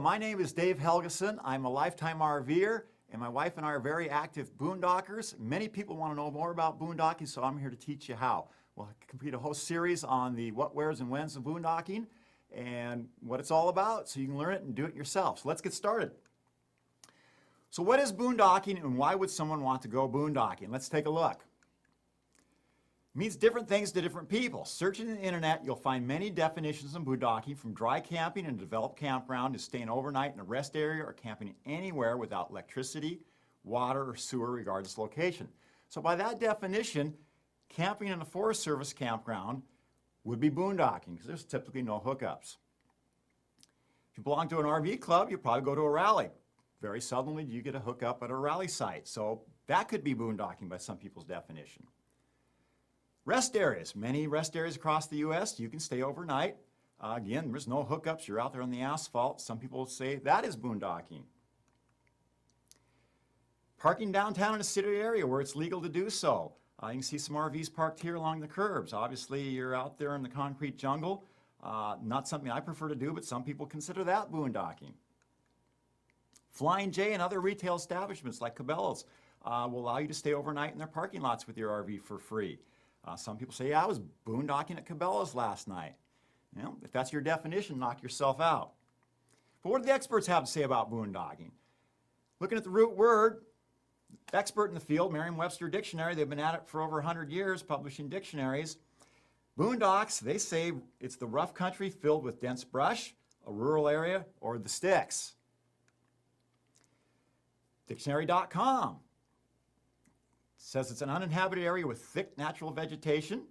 My name is Dave Helgeson. I'm a lifetime RVer, and my wife and I are very active boondockers. Many people want to know more about boondocking, so I'm here to teach you how. We'll complete a whole series on the what, where's, and when's of boondocking and what it's all about so you can learn it and do it yourself. So let's get started. So what is boondocking and why would someone want to go boondocking? Let's take a look. It means different things to different people. Searching the internet, you'll find many definitions of boondocking, from dry camping in a developed campground to staying overnight in a rest area or camping anywhere without electricity, water, or sewer, regardless of location. So by that definition, camping in a Forest Service campground would be boondocking because there's typically no hookups. If you belong to an RV club, you probably go to a rally. Very seldomly do you get a hookup at a rally site. So that could be boondocking by some people's definition. Rest areas. Many rest areas across the U.S. you can stay overnight. Again, there's no hookups. You're out there on the asphalt. Some people say that is boondocking. Parking downtown in a city area where it's legal to do so. You can see some RVs parked here along the curbs. Obviously, you're out there in the concrete jungle. Not something I prefer to do, but some people consider that boondocking. Flying J and other retail establishments like Cabela's will allow you to stay overnight in their parking lots with your RV for free. Some people say, yeah, I was boondocking at Cabela's last night. You know, if that's your definition, knock yourself out. But what do the experts have to say about boondocking? Looking at the root word, expert in the field, Merriam-Webster Dictionary, they've been at it for over 100 years, publishing dictionaries. Boondocks, they say it's the rough country filled with dense brush, a rural area, or the sticks. Dictionary.com says it's an uninhabited area with thick natural vegetation,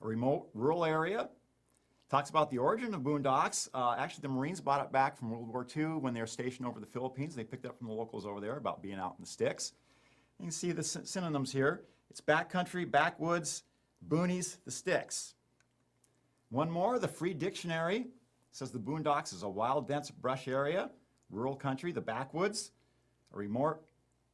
a remote rural area. Talks about the origin of boondocks. Actually, the Marines bought it back from World War II when they were stationed over the Philippines. They picked it up from the locals over there about being out in the sticks. You can see the synonyms here. It's backcountry, backwoods, boonies, the sticks. One more, the Free Dictionary says the boondocks is a wild, dense brush area, rural country, the backwoods, a remote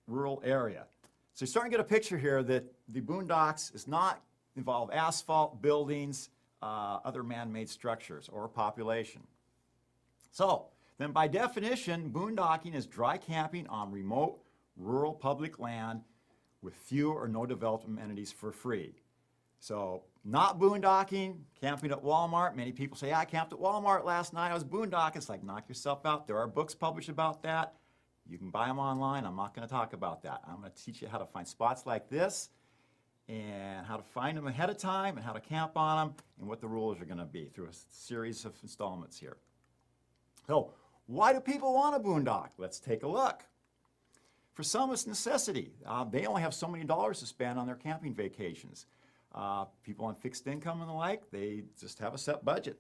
rural area. So you're starting to get a picture here that the boondocks does not involve asphalt, buildings, other man-made structures, or population. So then by definition, boondocking is dry camping on remote, rural public land with few or no developed amenities for free. So not boondocking, camping at Walmart. Many people say, yeah, I camped at Walmart last night, I was boondocking. It's like, knock yourself out. There are books published about that. You can buy them online. I'm not going to talk about that. I'm going to teach you how to find spots like this and how to find them ahead of time and how to camp on them and what the rules are going to be through a series of installments here. So why do people want a boondock? Let's take a look. For some, it's necessity. They only have so many dollars to spend on their camping vacations. People on fixed income and the like, they just have a set budget,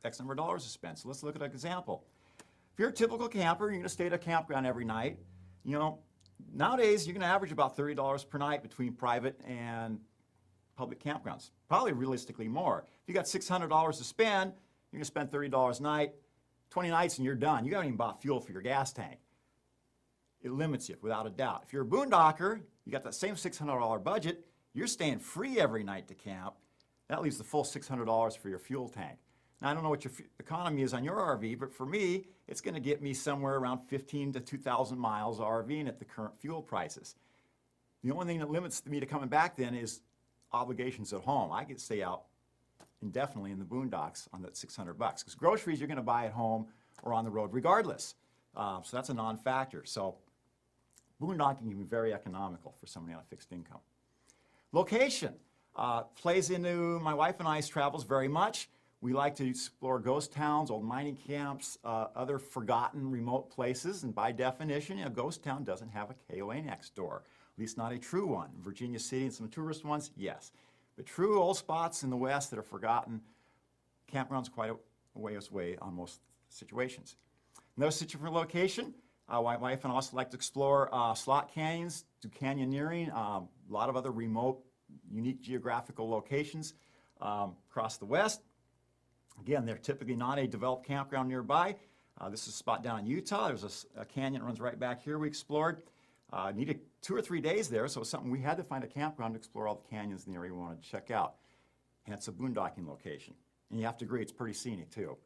X number of dollars to spend. So let's look at an example. If you're a typical camper, you're going to stay at a campground every night. You know, nowadays you're going to average about $30 per night between private and public campgrounds. Probably realistically more. If you got $600 to spend, you're going to spend $30 a night, 20 nights and you're done. You haven't even bought fuel for your gas tank. It limits you without a doubt. If you're a boondocker, you got that same $600 budget, you're staying free every night to camp. That leaves the full $600 for your fuel tank. Now, I don't know what your economy is on your RV, but for me, it's going to get me somewhere around 15 to 2,000 miles of RVing at the current fuel prices. The only thing that limits me to coming back then is obligations at home. I could stay out indefinitely in the boondocks on that $600 because groceries you're going to buy at home or on the road regardless. So that's a non-factor. So boondocking can be very economical for somebody on a fixed income. Location plays into my wife and I's travels very much. We like to explore ghost towns, old mining camps, other forgotten remote places, and by definition, a ghost town doesn't have a KOA next door, at least not a true one. Virginia City and some tourist ones, yes. But true old spots in the West that are forgotten, campgrounds quite a ways away on most situations. Another situation for location, my wife and I also like to explore slot canyons, do canyoneering, a lot of other remote, unique geographical locations across the West. Again, they're typically not a developed campground nearby. This is a spot down in Utah. There's a canyon that runs right back here we explored. Needed 2 or 3 days there, so it was something we had to find a campground to explore all the canyons in the area we wanted to check out. And it's a boondocking location. And you have to agree, it's pretty scenic too.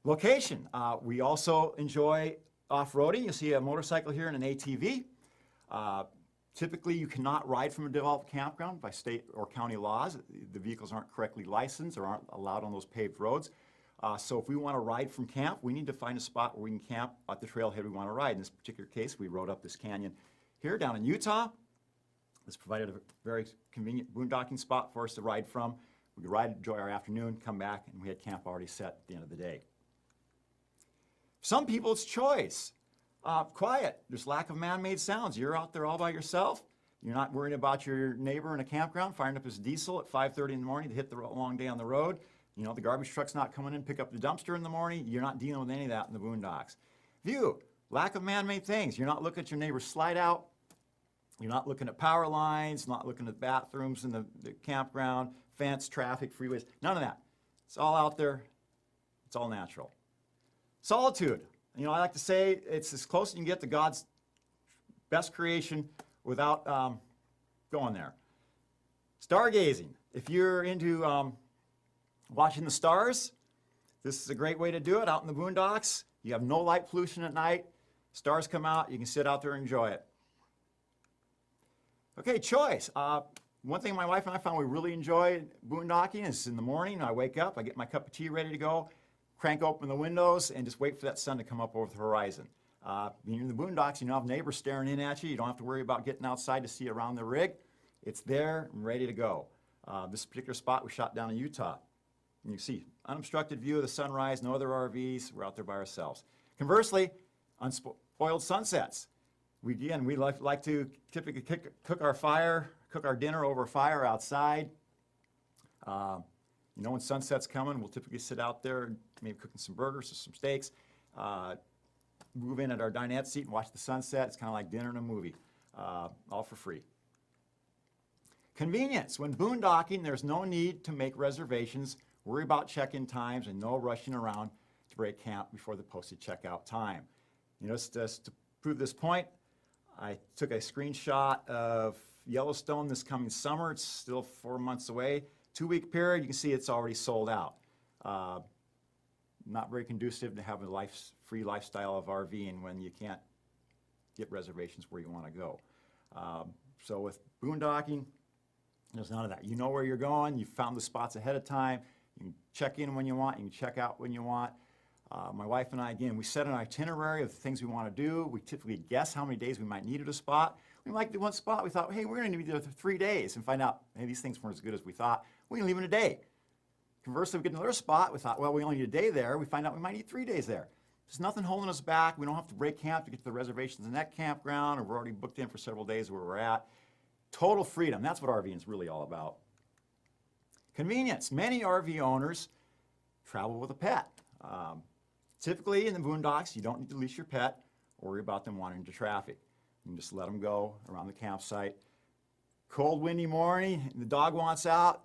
Location. We also enjoy off-roading. You see a motorcycle here and an ATV. Typically, you cannot ride from a developed campground by state or county laws. The vehicles aren't correctly licensed or aren't allowed on those paved roads. So if we want to ride from camp, we need to find a spot where we can camp at the trailhead we want to ride. In this particular case, we rode up this canyon here down in Utah. This provided a very convenient boondocking spot for us to ride from. We could ride, enjoy our afternoon, come back, and we had camp already set at the end of the day. Some people, it's choice. Quiet. There's lack of man-made sounds. You're out there all by yourself. You're not worrying about your neighbor in a campground firing up his diesel at 5:30 in the morning to hit the long day on the road. You know, the garbage truck's not coming in, pick up the dumpster in the morning. You're not dealing with any of that in the boondocks. View. Lack of man-made things. You're not looking at your neighbor's slide out. You're not looking at power lines, not looking at bathrooms in the campground, fence, traffic, freeways, none of that. It's all out there. It's all natural. Solitude. You know, I like to say it's as close as you can get to God's best creation without going there. Stargazing. If you're into watching the stars, this is a great way to do it out in the boondocks. You have no light pollution at night. Stars come out. You can sit out there and enjoy it. Okay, choice. One thing my wife and I found we really enjoy boondocking is in the morning, I wake up, I get my cup of tea ready to go, crank open the windows, and just wait for that sun to come up over the horizon. Being in the boondocks, you don't have neighbors staring in at you. You don't have to worry about getting outside to see around the rig. It's there and ready to go. This particular spot we shot down in Utah. And you can see unobstructed view of the sunrise, no other RVs. We're out there by ourselves. Conversely, unspoiled sunsets. We like to typically cook our dinner over a fire outside. You know, when sunset's coming, we'll typically sit out there, maybe cooking some burgers or some steaks, move in at our dinette seat and watch the sunset. It's kind of like dinner and a movie, all for free. Convenience. When boondocking, there's no need to make reservations, worry about check-in times, and no rushing around to break camp before the posted checkout time. You know, just to prove this point, I took a screenshot of Yellowstone this coming summer. It's still 4 months away. 2-week period, you can see it's already sold out. Not very conducive to having a free lifestyle of RVing when you can't get reservations where you want to go. So with boondocking, there's none of that. You know where you're going. You found the spots ahead of time. You can check in when you want. You can check out when you want. My wife and I, again, we set an itinerary of the things we want to do. We typically guess how many days we might need at a spot. We might do one spot. We thought, hey, we're going to be there for 3 days and find out, hey, these things weren't as good as we thought. We can leave in a day. Conversely, we get another spot. We thought, well, we only need a day there. We find out we might need 3 days there. There's nothing holding us back. We don't have to break camp to get to the reservations in that campground, or we're already booked in for several days where we're at. Total freedom. That's what RVing is really all about. Convenience. Many RV owners travel with a pet. Typically in the boondocks, you don't need to leash your pet or worry about them wandering into traffic. You can just let them go around the campsite. Cold, windy morning, the dog wants out.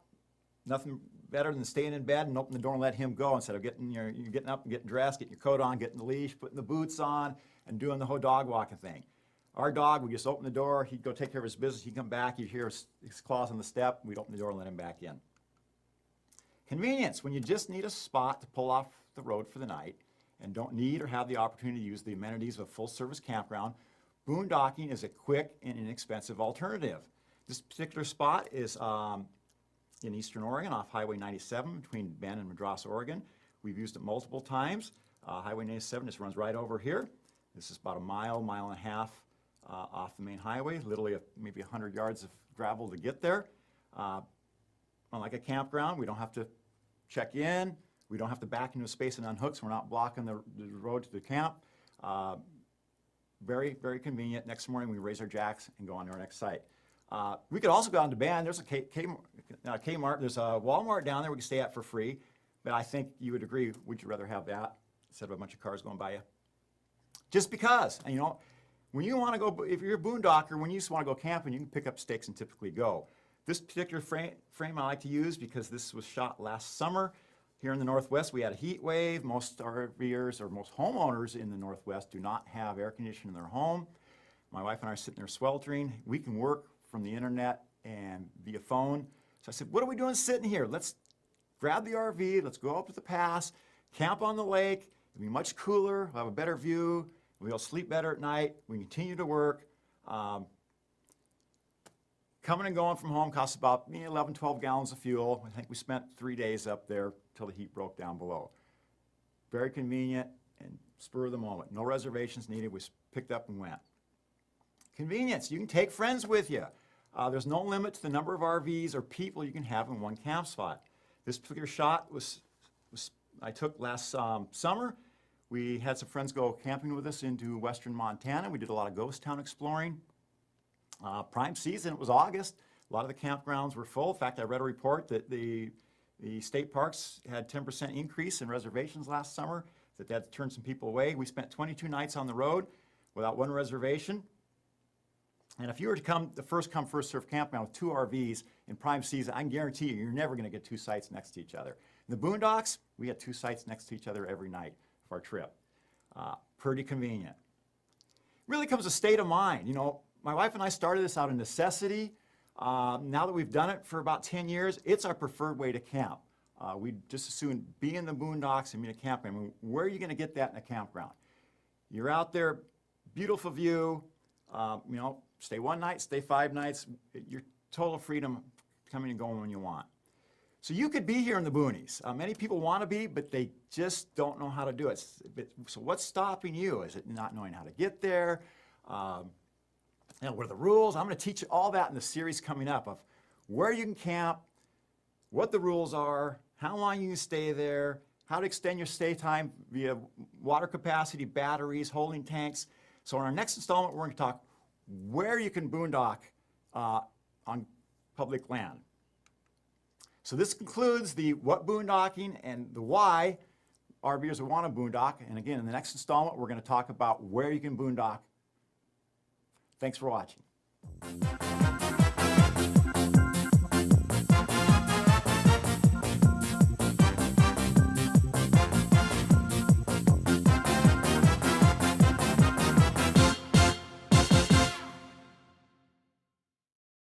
Nothing better than staying in bed and open the door and let him go instead of getting up and getting dressed, getting your coat on, getting the leash, putting the boots on, and doing the whole dog walking thing. Our dog, we just open the door, he'd go take care of his business, he'd come back, you'd hear his claws on the step, we'd open the door and let him back in. Convenience, when you just need a spot to pull off the road for the night and don't need or have the opportunity to use the amenities of a full-service campground, boondocking is a quick and inexpensive alternative. This particular spot is in Eastern Oregon off Highway 97 between Bend and Madras, Oregon. We've used it multiple times. Highway 97 just runs right over here. This is about a mile and a half off the main highway, literally maybe 100 yards of gravel to get there. Unlike a campground, we don't have to check in. We don't have to back into a space and unhook, so we're not blocking the road to the camp. Very, very convenient. Next morning, we raise our jacks and go on to our next site. We could also go down to Bend. There's a Kmart. There's a Walmart down there we can stay at for free. But I think you would agree, would you rather have that instead of a bunch of cars going by you? Just because, and, you know, when you want to go, if you're a boondocker, when you just want to go camping, you can pick up stakes and typically go. This particular frame I like to use because this was shot last summer. Here in the Northwest, we had a heat wave. Most RVers or most homeowners in the Northwest do not have air conditioning in their home. My wife and I are sitting there sweltering. We can work from the internet and via phone. So I said, what are we doing sitting here? Let's grab the RV. Let's go up to the pass, camp on the lake. It'll be much cooler. We'll have a better view. We'll sleep better at night. We continue to work. Coming and going from home costs about 11, 12 gallons of fuel. I think we spent 3 days up there till the heat broke down below. Very convenient and spur of the moment. No reservations needed. We picked up and went. Convenience. You can take friends with you. There's no limit to the number of RVs or people you can have in one camp spot. This particular shot I took last summer. We had some friends go camping with us into western Montana. We did a lot of ghost town exploring. Prime season, it was August. A lot of the campgrounds were full. In fact, I read a report that the state parks had 10% increase in reservations last summer, that had to turn some people away. We spent 22 nights on the road without one reservation. And if you were to come, the first come, first served campground with 2 RVs in prime season, I can guarantee you, you're never going to get 2 sites next to each other. In the boondocks, we had 2 sites next to each other every night of our trip. Pretty convenient. Really comes a state of mind. You know, my wife and I started this out of necessity. Now that we've done it for about 10 years, it's our preferred way to camp. We'd just as soon be in the boondocks and be in a campground. I mean, where are you going to get that in a campground? You're out there, beautiful view, you know, stay 1 night, stay 5 nights. Your total freedom coming and going when you want. So you could be here in the boonies. Many people want to be, but they just don't know how to do it. So what's stopping you? Is it not knowing how to get there? You know, what are the rules? I'm going to teach you all that in the series coming up of where you can camp, what the rules are, how long you can stay there, how to extend your stay time via water capacity, batteries, holding tanks. So in our next installment, we're going to talk where you can boondock on public land. So this concludes the what boondocking and the why RVers would want to boondock. And again, in the next installment, we're going to talk about where you can boondock. Thanks for watching.